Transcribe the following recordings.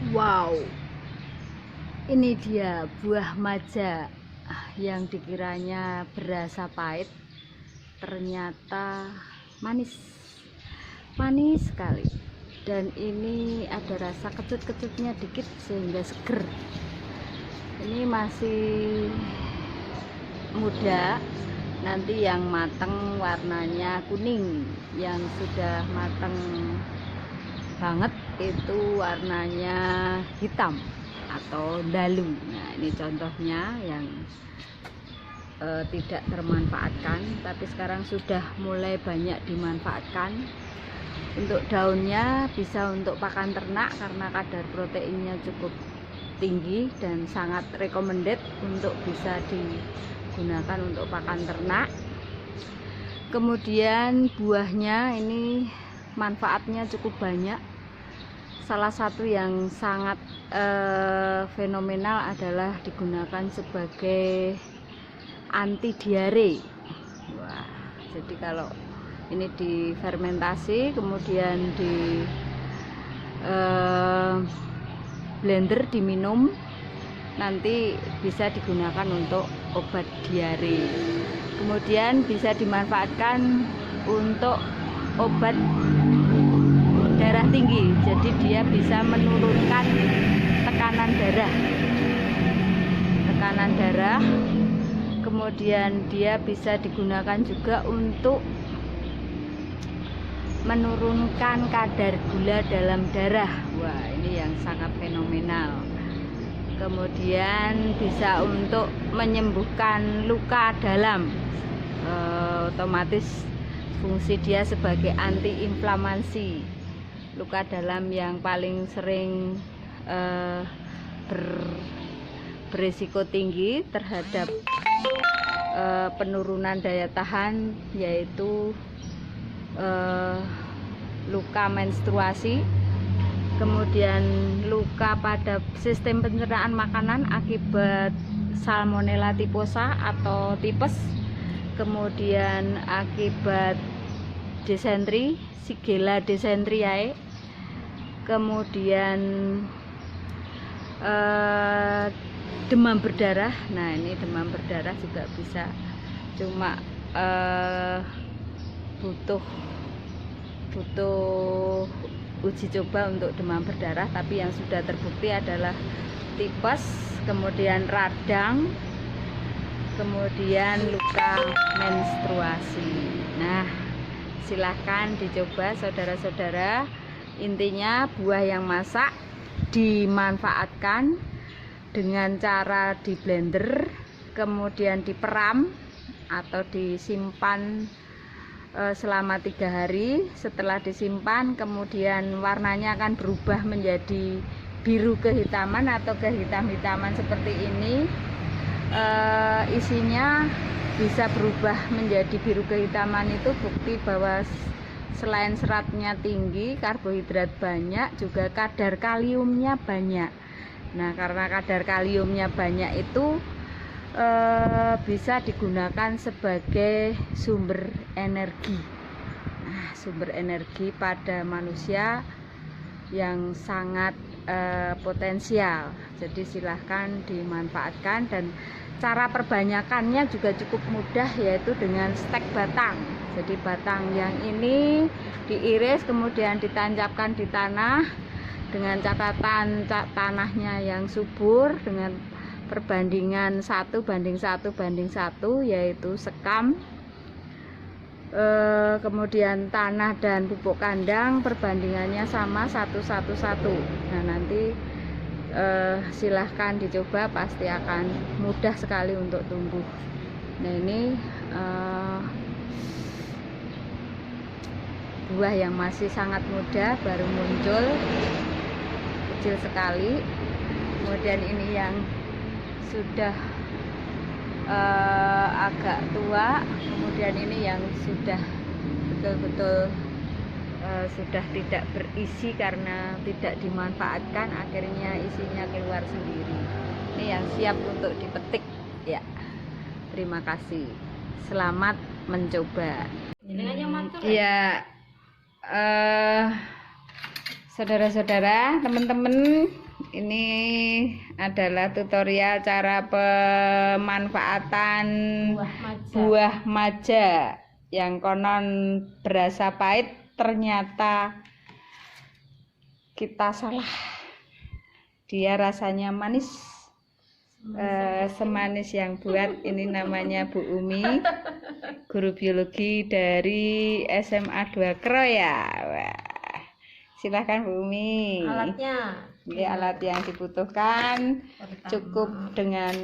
Wow, ini dia buah maja yang dikiranya berasa pahit, ternyata manis, manis sekali. Dan ini ada rasa kecut-kecutnya dikit sehingga seger. Ini masih muda, nanti yang mateng warnanya kuning, yang sudah mateng banget itu warnanya hitam atau dalu. Nah, ini contohnya yang tidak termanfaatkan, tapi sekarang sudah mulai banyak dimanfaatkan. Untuk daunnya bisa untuk pakan ternak karena kadar proteinnya cukup tinggi dan sangat recommended untuk bisa digunakan untuk pakan ternak. Kemudian buahnya ini manfaatnya cukup banyak. Salah satu yang sangat fenomenal adalah digunakan sebagai anti diare. Wah, jadi kalau ini difermentasi kemudian di blender diminum, nanti bisa digunakan untuk obat diare. Kemudian bisa dimanfaatkan untuk obat darah tinggi, jadi dia bisa menurunkan tekanan darah. Kemudian dia bisa digunakan juga untuk menurunkan kadar gula dalam darah. Wah, ini yang sangat fenomenal. Kemudian bisa untuk menyembuhkan luka dalam, otomatis fungsi dia sebagai antiinflamasi. Luka dalam yang paling sering berisiko tinggi terhadap penurunan daya tahan, yaitu luka menstruasi, kemudian luka pada sistem pencernaan makanan akibat Salmonella typhosa atau tipes, kemudian akibat disentri, Shigella dysenteriae, kemudian demam berdarah. Nah, ini demam berdarah juga bisa, cuma butuh uji coba untuk demam berdarah, tapi yang sudah terbukti adalah tipes, kemudian radang, kemudian luka menstruasi. Nah, silahkan dicoba saudara-saudara. Intinya buah yang masak dimanfaatkan dengan cara di blender, kemudian diperam atau disimpan selama 3 hari. Setelah disimpan, kemudian warnanya akan berubah menjadi biru kehitaman atau kehitam-hitaman seperti ini. Isinya bisa berubah menjadi biru kehitaman, itu bukti bahwa selain seratnya tinggi, karbohidrat banyak, juga kadar kaliumnya banyak. Nah, karena kadar kaliumnya banyak itu bisa digunakan sebagai sumber energi. Nah, sumber energi pada manusia yang sangat potensial. Jadi silahkan dimanfaatkan, dan cara perbanyakannya juga cukup mudah, yaitu dengan stek batang. Jadi batang yang ini diiris kemudian ditancapkan di tanah dengan catatan tanahnya yang subur dengan perbandingan 1:1:1, yaitu sekam, kemudian tanah dan pupuk kandang perbandingannya sama 1:1:1. Nah, nanti silahkan dicoba, pasti akan mudah sekali untuk tumbuh. Nah, ini buah yang masih sangat muda, baru muncul, kecil sekali. Kemudian ini yang sudah agak tua, kemudian ini yang sudah betul-betul sudah tidak berisi karena tidak dimanfaatkan, akhirnya isinya keluar sendiri. Ini yang siap untuk dipetik ya. Terima kasih, selamat mencoba. Ya, saudara-saudara, teman-teman, ini adalah tutorial cara pemanfaatan buah maja yang konon berasa pahit, ternyata kita salah. Dia rasanya manis, semanis yang buat. Ini namanya Bu Umi, guru biologi dari SMA 2 Kroya. Wah, silahkan Bu Umi. Alatnya, ini alat yang dibutuhkan cukup dengan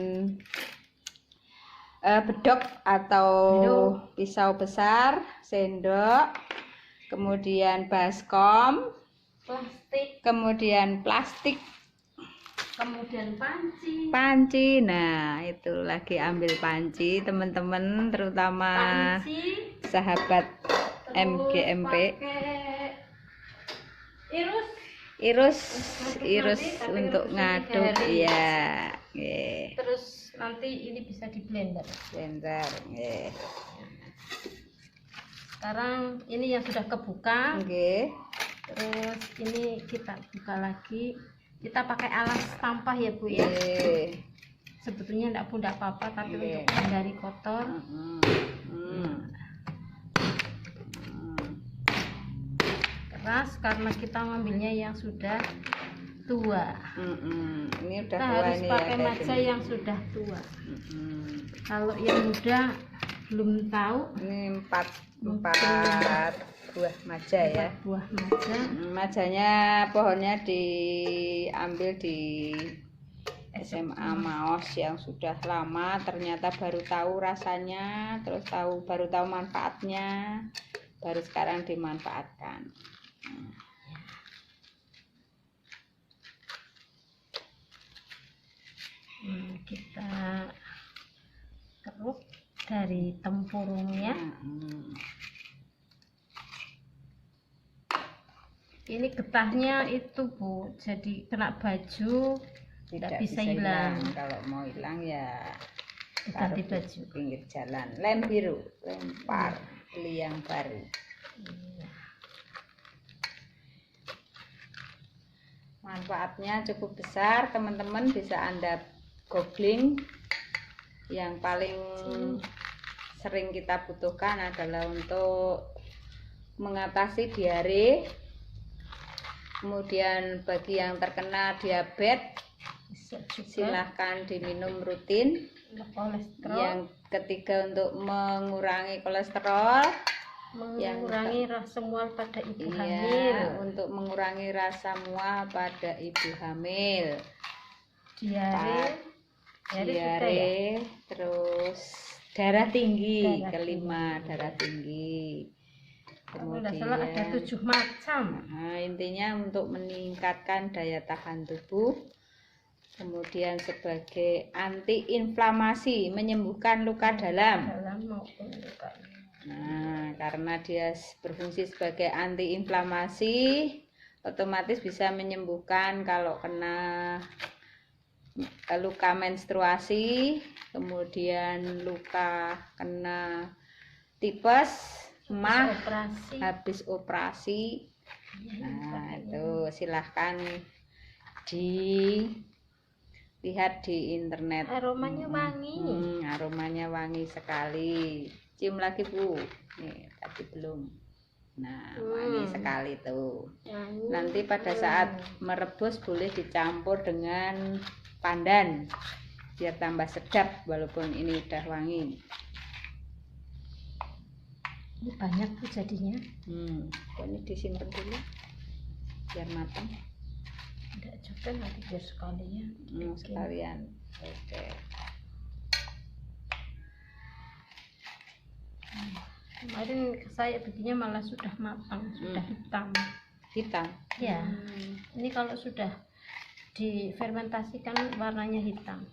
bedok atau pisau besar, sendok, kemudian baskom, kemudian plastik, kemudian panci. Nah, itu lagi ambil panci teman-teman, terutama Panci, sahabat MGMP. Irus untuk ngaduk ya. Terus nanti ini bisa di blender. Sekarang ini yang sudah kebuka. Terus ini kita buka lagi. Kita pakai alas tampah ya Bu ya. Sebetulnya tidak apa-apa, tapi untuk menghindari kotor. Keras karena kita ngambilnya yang sudah tua. Ini udah kita tua, harus ini pakai ya, maja yang sudah tua. Kalau yang muda belum tahu. Ini empat buah maja ya. Buah maja. Majanya pohonnya diambil di SMA Maos yang sudah lama, ternyata baru tahu rasanya, terus baru tahu manfaatnya, baru sekarang dimanfaatkan. Kita keruk dari tempurungnya. Ini getahnya itu Bu, jadi kena baju tidak bisa hilang. Kalau mau hilang ya ganti baju. Pinggir jalan, lem biru, lempar, beli yang baru. Manfaatnya cukup besar, teman-teman bisa Anda googling. Yang paling sering kita butuhkan adalah untuk mengatasi diare. Kemudian bagi yang terkena diabetes, silahkan diminum rutin. Yang ketiga untuk mengurangi kolesterol, mengurangi rasa mual pada ibu hamil. Untuk mengurangi rasa mual pada ibu hamil. Diare, terus darah tinggi. Kelima, darah tinggi. Kemudian ada 7 macam. Intinya untuk meningkatkan daya tahan tubuh. Kemudian sebagai anti-inflamasi, menyembuhkan luka dalam maupun luka. Karena dia berfungsi sebagai anti-inflamasi, otomatis bisa menyembuhkan kalau kena luka menstruasi, kemudian luka kena tipes, habis operasi. Itu silahkan dilihat di internet. Aromanya wangi. Aromanya wangi sekali. Cium lagi Bu. Nih, tadi belum. Wangi sekali tuh. Nanti pada saat merebus boleh dicampur dengan pandan biar tambah sedap, walaupun ini udah wangi. Ini banyak tuh jadinya. Ini disimpan dulu biar matang. Tidak juga nanti biar sekalian. Sekalian. Oke. Kemarin saya bikinnya malah sudah matang, sudah hitam. Ya. Ini kalau sudah difermentasikan warnanya hitam.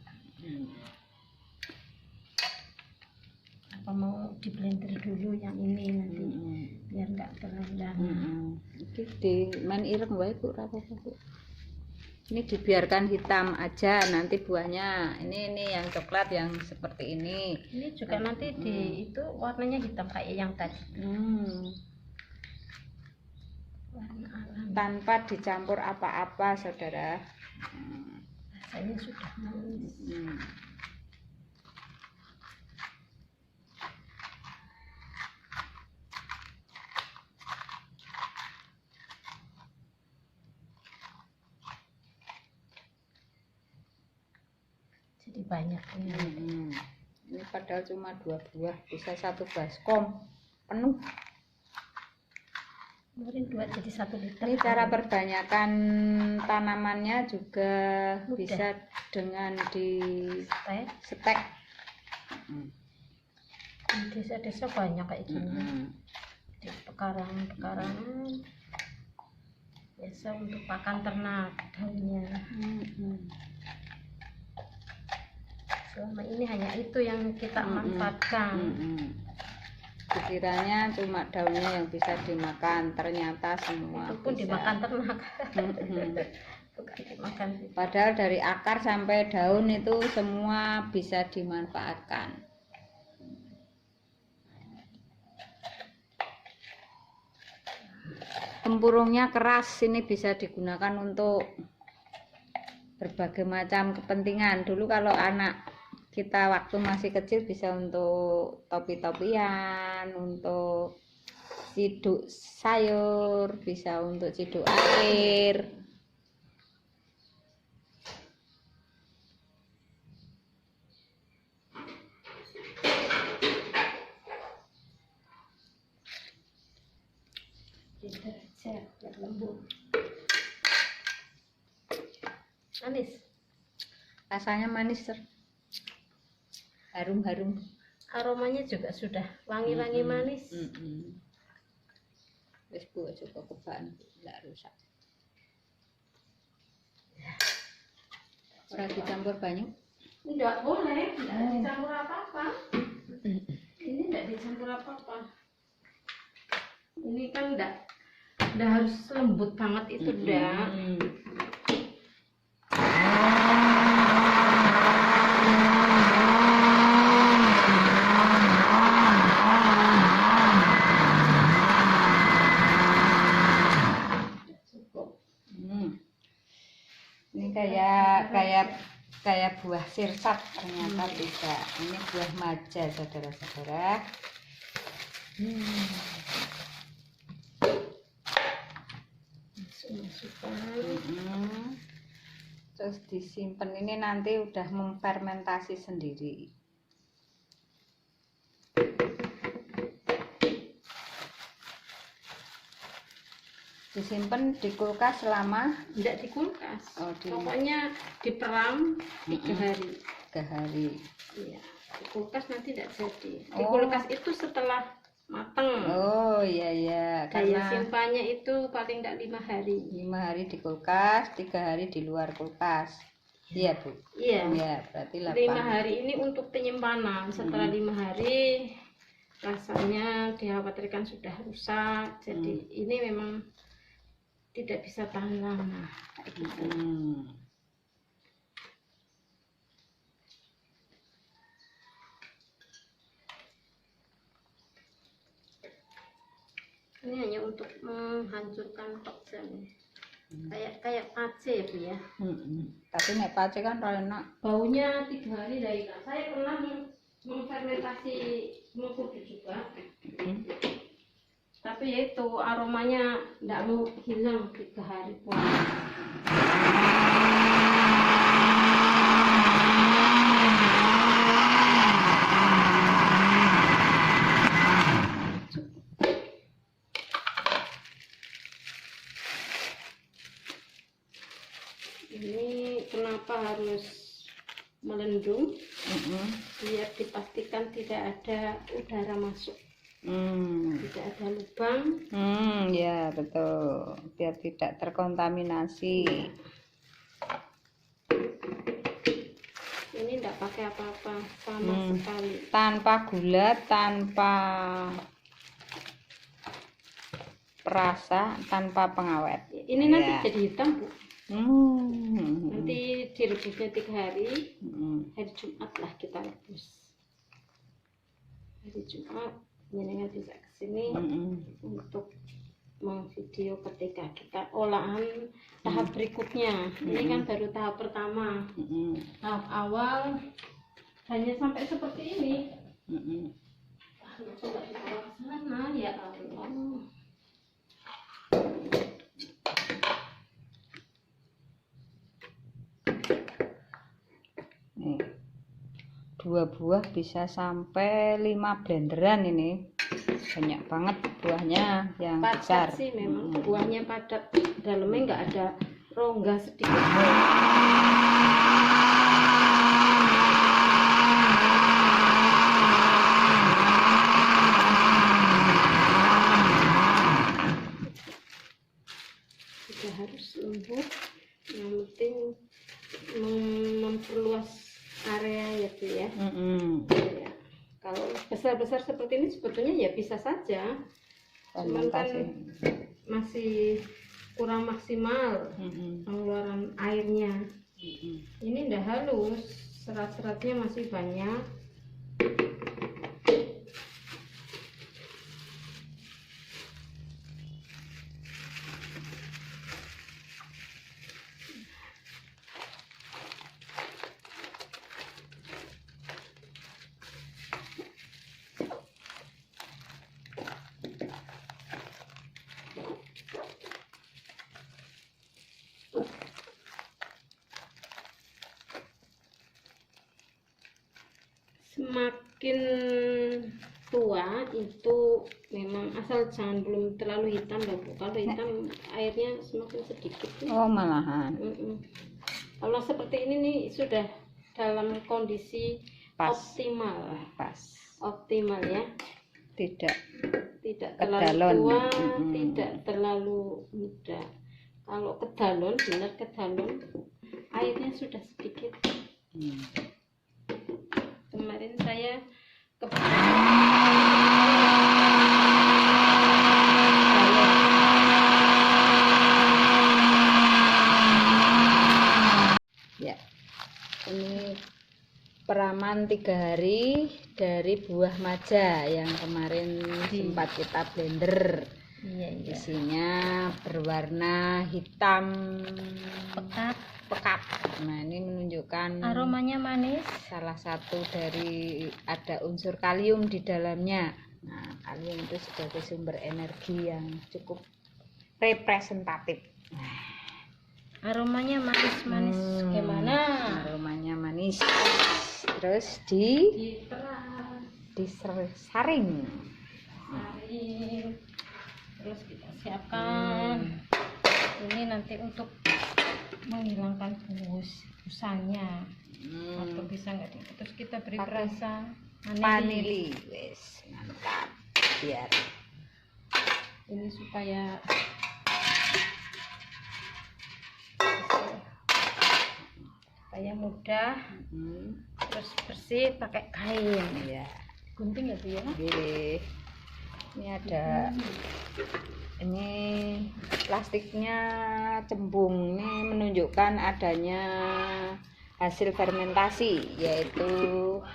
Apa mau di blender dulu yang ini nanti biar enggak terlalu lama. Iki di main ireng wae Bu, ora apa-apa Bu. Ini dibiarkan hitam aja, nanti buahnya ini yang coklat yang seperti ini. Ini juga nanti itu warnanya hitam kayak yang tadi. Tanpa dicampur apa-apa, saudara. Rasanya sudah manis. Jadi banyak ini. Ini padahal cuma 2 buah, bisa 1 baskom penuh. Kemarin 2 jadi 1 liter. Ini cara perbanyakan tanamannya juga Mudah. bisa dengan di stek. Di desa-desa banyak kayak gini. Di pekarangan biasa untuk pakan ternak daunnya. Selama ini hanya itu yang kita manfaatkan. Pikirannya cuma daunnya yang bisa dimakan, ternyata semua Itu pun bisa dimakan ternak. Bukan dimakan. Padahal dari akar sampai daun itu semua bisa dimanfaatkan. Tempurungnya keras, ini bisa digunakan untuk berbagai macam kepentingan. Dulu kalau anak kita waktu masih kecil bisa untuk topi-topian, untuk ciduk sayur, bisa untuk ciduk air. Manis. Rasanya manis, harum-harum. Aromanya juga sudah wangi-wangi manis. Wis Bu, cukup kebaan, enggak rusak. Ora dicampur banyak? Enggak boleh, enggak dicampur apa-apa. Ini enggak dicampur apa-apa. Ini kan enggak harus lembut banget itu, enggak. Ini kayak buah sirsat, ternyata tidak. Ini buah maja, saudara-saudara. Terus disimpan, ini nanti udah memfermentasi sendiri. Disimpan di kulkas selama? Enggak di kulkas. Oh, pokoknya diperam 3 hari. 3 hari. Iya, di kulkas nanti tidak jadi. Di kulkas itu setelah matang. Oh iya iya. Daya simpannya itu paling tidak 5 hari. 5 hari di kulkas, 3 hari di luar kulkas. Iya Bu. Iya. Iya, berarti 8. 5 hari ini untuk penyimpanan. Setelah 5 hari rasanya dikhawatirkan sudah rusak. Jadi ini memang tidak bisa tahan lama. Ini hanya untuk menghancurkan tok saja. Kayak pace ya Bu ya. Tapi nek pace kan enak. Baunya 3 hari dari saya pernah memfermentasi mengkudu juga. Tapi ya itu aromanya tidak mau hilang 3 hari pun. Ini kenapa harus melendung? Biar dipastikan tidak ada udara masuk. Tidak ada lubang. Ya betul, biar tidak terkontaminasi. Ini tidak pakai apa-apa sama sekali. Tanpa gula, tanpa perasa, tanpa pengawet. Ini nanti jadi hitam Bu. Nanti direbusnya 3 hari. Hari Jumat lah kita rebus. Hari Jumat jenengan bisa kesini untuk video ketika kita olahan tahap berikutnya. Ini kan baru tahap pertama. Tahap awal hanya sampai seperti ini. Coba dibawa ke sana, ya Allah. Nih, 2 buah bisa sampai 5 blenderan ini. Banyak banget buahnya yang Padat besar sih memang, buahnya padat, dalamnya nggak ada rongga sedikit. Sudah harus lembut, yang penting memperluas area ya Bu ya. Ya. Kalau besar-besar seperti ini sebetulnya ya bisa saja, cuman kan masih kurang maksimal pengeluaran airnya. Ini udah halus, serat-seratnya masih banyak. Semakin tua itu memang asal jangan belum terlalu hitam ya Bu. Kalau hitam airnya semakin sedikit. Oh malahan. Kalau seperti ini nih sudah dalam kondisi pas. Optimal ya. Tidak terlalu kedalon. tua, tidak terlalu muda. Kalau kedalon, benar kedalon, airnya sudah sedikit. Kemarin saya ya, ini peraman 3 hari dari buah maja yang kemarin sempat kita blender. Isinya berwarna hitam pekat. Nah, ini menunjukkan aromanya manis. Salah satu dari ada unsur kalium di dalamnya. Nah, kalium itu sebagai sumber energi yang cukup representatif. Aromanya manis. Gimana? Aromanya manis. Terus disaring. Terus kita siapkan. Ini nanti untuk menghilangkan busanya. Atau bisa nggak? Terus kita beri perasa vanili. Wes, mantap. Biar ini supaya mudah, terus bersih pakai kain ya. Gunting ya Bu ya. Ini ada ini plastiknya cembung, ini menunjukkan adanya hasil fermentasi yaitu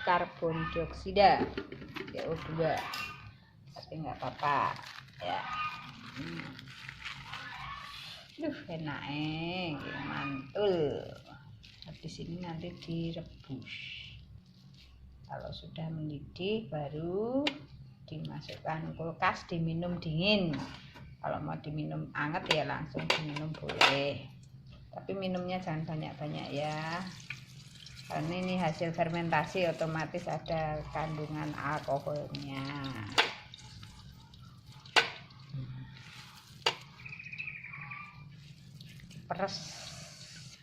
karbon dioksida CO2, tapi nggak apa-apa ya. Enak mantul. Habis ini nanti direbus. Kalau sudah mendidih baru dimasukkan kulkas, diminum dingin. Kalau mau diminum anget ya langsung diminum boleh, tapi minumnya jangan banyak-banyak ya, karena ini hasil fermentasi otomatis ada kandungan alkoholnya. Peres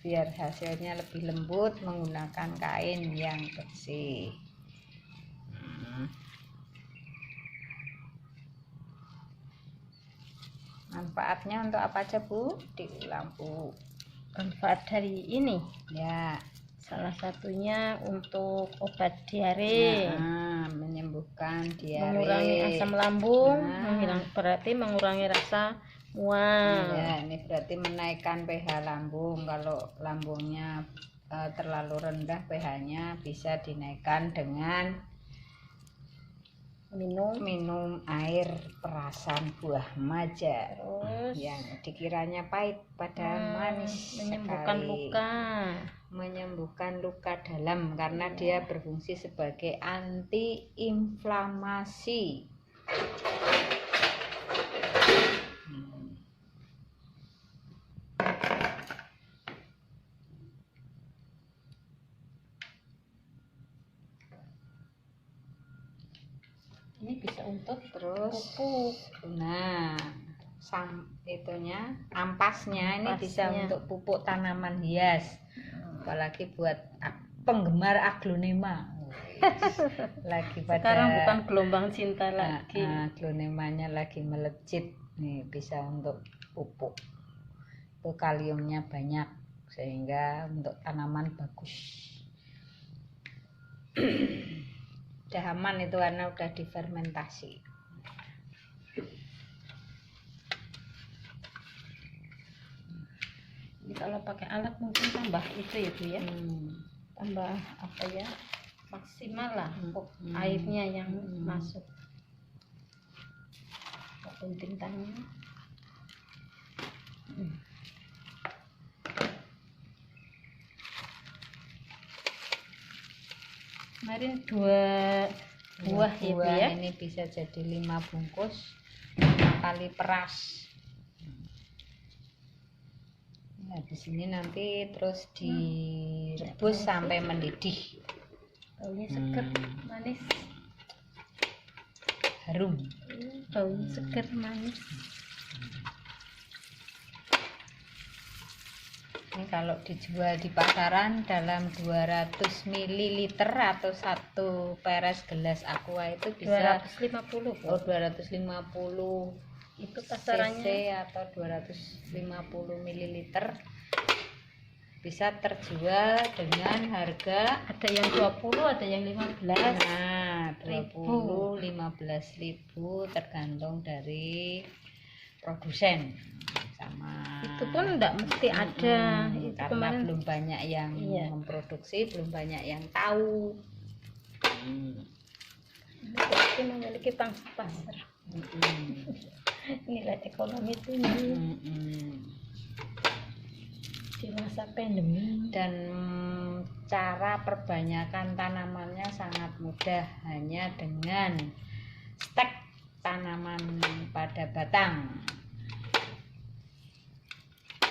biar hasilnya lebih lembut menggunakan kain yang bersih. Manfaatnya untuk apa aja Bu? Di lampu. Manfaat dari ini Ya, salah satunya untuk obat diare, menyembuhkan diare, mengurangi asam lambung, berarti mengurangi rasa mual. Ya, ini berarti menaikkan pH lambung. Kalau lambungnya terlalu rendah pH-nya bisa dinaikkan dengan minum air perasan buah maja Terus yang dikiranya pahit padahal manis menyembuhkan sekali. luka. Menyembuhkan luka dalam karena dia berfungsi sebagai antiinflamasi. Ini bisa untuk Terus pupuk. Nah, ampasnya ini bisa untuk pupuk tanaman hias. Apalagi buat penggemar aglonema. Lagi pada Sekarang bukan gelombang cinta lagi. Aglonemanya lagi melejit. Nih bisa untuk pupuk. Itu kaliumnya banyak sehingga untuk tanaman bagus. Udah aman itu karena udah difermentasi. Jadi kalau pakai alat mungkin tambah itu ya Bu ya. Tambah apa ya? Maksimal lah airnya yang masuk. Tintangnya. Kemarin 2 buah ya Bu ya. Ini bisa jadi 5 bungkus 5 kali peras. Nah, di sini nanti terus direbus sampai mendidih. Baunya seger, manis. Harum. Baunya seger, manis. Ini kalau dijual di pasaran dalam 200 ml atau 1 peres gelas aqua itu bisa 250. Oh, 250 Itu pasarannya cc atau 250 ml bisa terjual dengan harga ada yang 20, ada yang 15. Nah, 20, 15.000 tergantung dari produsen. Sama itu pun enggak mesti ada. Itu karena kemarin belum banyak yang memproduksi, belum banyak yang tahu. Berarti memiliki pangsa pasar. Nilai ekonomi tinggi di masa pandemi. Dan cara perbanyakan tanamannya sangat mudah, hanya dengan stek tanaman pada batang.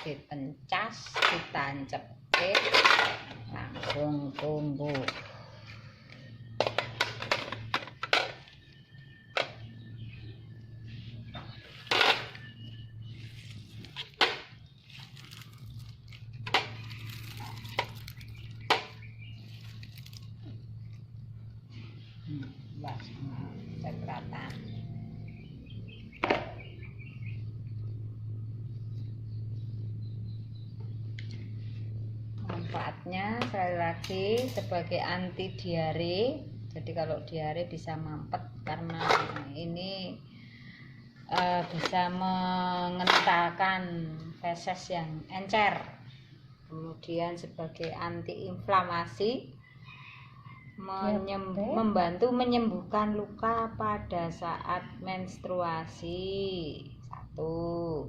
Dipencas, ditancapin, langsung tumbuh. Cekratan. Manfaatnya sekali lagi sebagai anti diare. Jadi kalau diare bisa mampet karena ini bisa mengentalkan feses yang encer. Kemudian sebagai anti inflamasi, membantu menyembuhkan luka pada saat menstruasi. 1.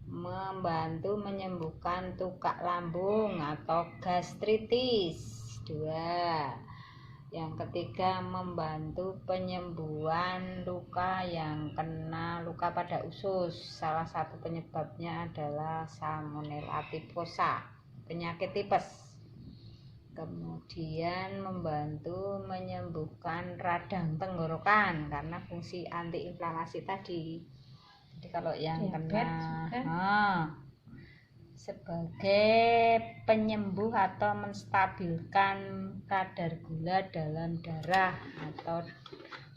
Membantu menyembuhkan tukak lambung atau gastritis. 2. Yang ketiga, membantu penyembuhan luka yang kena luka pada usus. Salah satu penyebabnya adalah Salmonella typhosa, penyakit tipes. Kemudian membantu menyembuhkan radang tenggorokan karena fungsi antiinflamasi tadi. Jadi kalau yang kena sebagai penyembuh atau menstabilkan kadar gula dalam darah, atau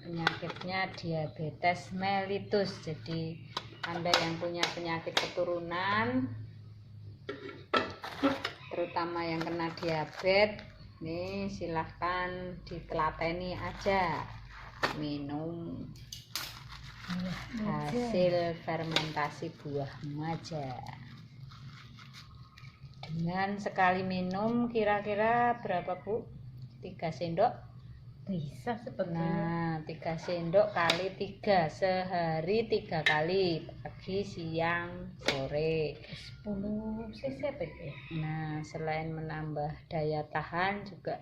penyakitnya diabetes mellitus. Jadi Anda yang punya penyakit keturunan, terutama yang kena diabetes, nih silahkan ditelateni aja minum hasil fermentasi buah maja. Dengan sekali minum kira-kira berapa Bu? 3 sendok Bisa sebetulnya. Nah, 3 sendok kali 3, sehari 3 kali, pagi, siang, sore. 10 cc apa itu? Nah, selain menambah daya tahan juga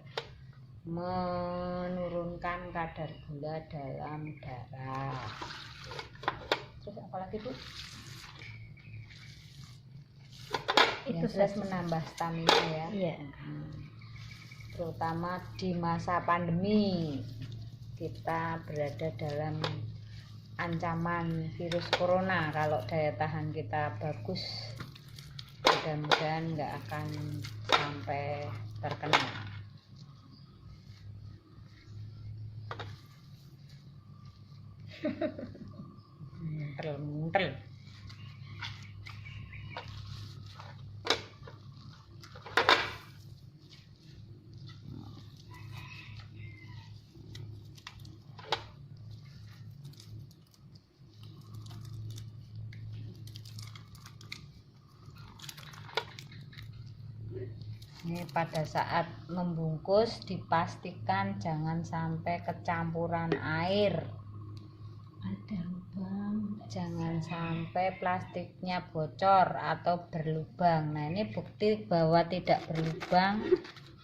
menurunkan kadar gula dalam darah. Terus apa lagi, Bu? Itu Jelas saja. menambah stamina ya. Iya. Terutama di masa pandemi, kita berada dalam ancaman virus corona. Kalau daya tahan kita bagus, mudah-mudahan nggak akan sampai terkena. Muntel. Ini pada saat membungkus dipastikan jangan sampai kecampuran air. Ada lubang. Jangan sampai plastiknya bocor atau berlubang. Nah, ini bukti bahwa tidak berlubang.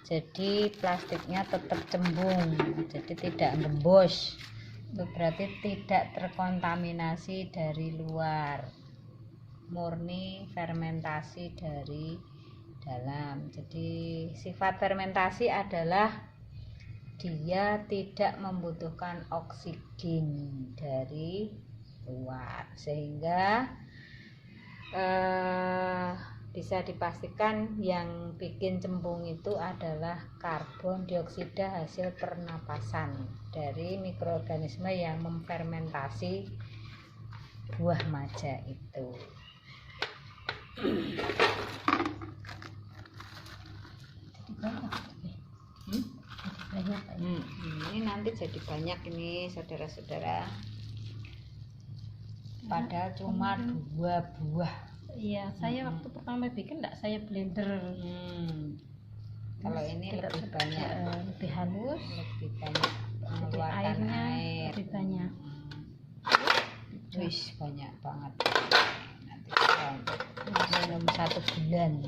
Jadi plastiknya tetap cembung. Jadi tidak gembos. Itu berarti tidak terkontaminasi dari luar. Murni fermentasi dari dalam. Jadi sifat fermentasi adalah dia tidak membutuhkan oksigen dari luar, sehingga bisa dipastikan yang bikin cembung itu adalah karbon dioksida hasil pernapasan dari mikroorganisme yang memfermentasi buah maja itu. Ini nanti jadi banyak ini saudara-saudara, padahal cuma 2 buah. Iya, saya waktu pertama bikin enggak saya blender. Kalau ini lebih banyak, lebih halus, lebih banyak mengeluarkan airnya air. lebih banyak. Wih, banyak banget. Nanti kita minum 1 bulan.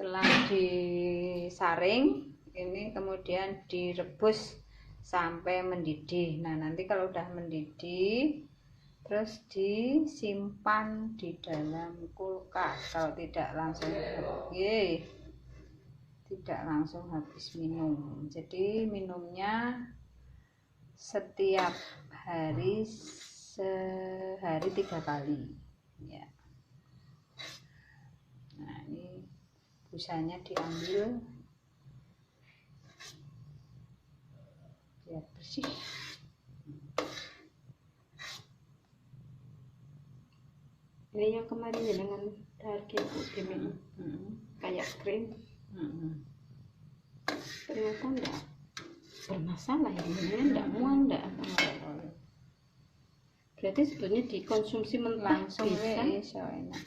Setelah disaring, ini kemudian direbus sampai mendidih. Nah, nanti kalau udah mendidih, terus disimpan di dalam kulkas. Kalau tidak langsung habis minum. Jadi minumnya setiap hari, sehari 3 kali. Ya. Nah, ini busanya diambil biar bersih. Ini yang kemarin dengan daging putih minum kayak krim. Ternyata enggak bermasalah ya, enggak mual, enggak apa. Berarti sebetulnya dikonsumsi mentah Langsung bisa. Enak.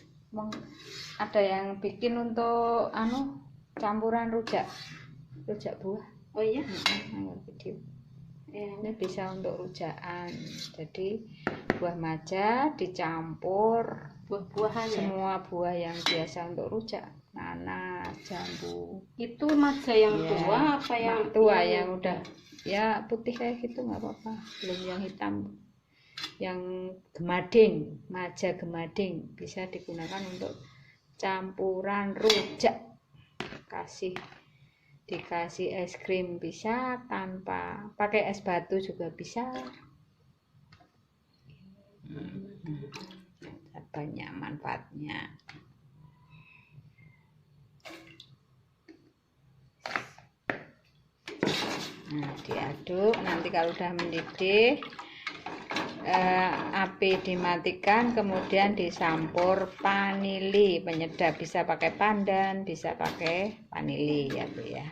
Ada yang bikin untuk campuran rujak buah. Oh iya, Video. Ini bisa untuk rujakan. Jadi buah maja dicampur buah-buahan ya. semua buah yang biasa untuk rujak, nanas, jambu. Itu maja yang tua apa yang tua? Yang udah ya putih kayak gitu nggak apa-apa, belum yang hitam. Yang gemading, maja gemading bisa digunakan untuk campuran rujak. Dikasih es krim bisa, tanpa pakai es batu juga bisa. Banyak manfaatnya. Nah, diaduk. Nanti kalau udah mendidih, api dimatikan, kemudian disampur vanili penyedap, bisa pakai pandan, bisa pakai vanili ya Bu ya.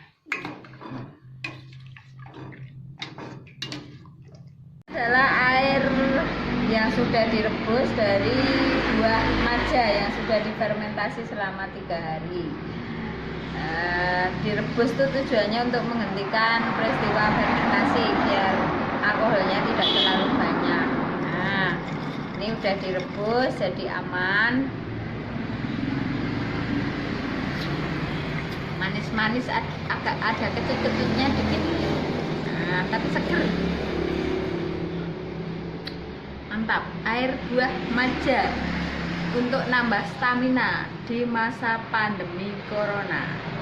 Adalah air yang sudah direbus dari buah remaja yang sudah difermentasi selama 3 hari. Direbus itu tujuannya untuk menghentikan peristiwa fermentasi biar alkoholnya tidak terlalu banyak. Nah, ini udah direbus jadi aman. Manis-manis, agak ada kecut-kecutnya dikit. Nah, tapi seger. Mantap, air buah maja untuk nambah stamina di masa pandemi corona.